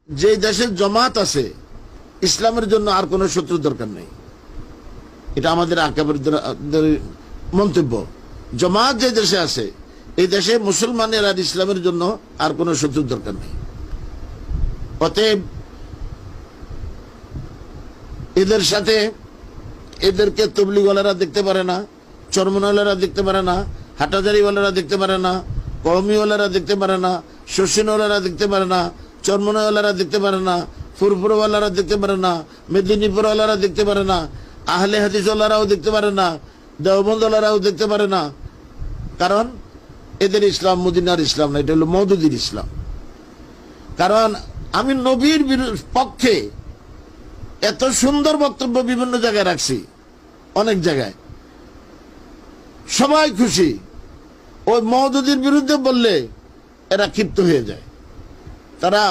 যে দেশের জামাত আছে ইসলামের জন্য আর কোনো শত্রু দরকার নেই। এটা আমাদের আকাবেরদের মন্তব্য। জামাত যে দেশে আছে এই দেশে মুসলমানের আর ইসলামের জন্য আর কোনো শত্রু দরকার নেই। অতএব এদের সাথে এদেরকে তবলিগওয়ালারা দেখতে পারে না, চরমনাওয়ালারা দেখতে পারে না, হাটাজারিওয়ালারা দেখতে পারে না, কওমিওয়ালারা দেখতে পারে না, শশীনওয়ালারা দেখতে পারে না, চরমনাওয়ালারা দেখতে পারে না, ফুরফুরওয়ালারা দেখতে পারে না, মেদিনীপুরওয়ালারা দেখতে পারে না, আহলে হাদিসওয়ালারাও দেখতে পারে না, দেওবন্দওয়ালারাও দেখতে পারে না। কারণ এদের ইসলাম মদিনার ইসলাম না, এটা হলো মওদুদির ইসলাম। কারণ আমি নবীর পক্ষে এত সুন্দর বক্তব্য বিভিন্ন জায়গায় রাখছি, অনেক জায়গায় সবাই খুশি। ওই মওদুদির বিরুদ্ধে বললে এরা ক্ষিপ্ত হয়ে যায়। তারা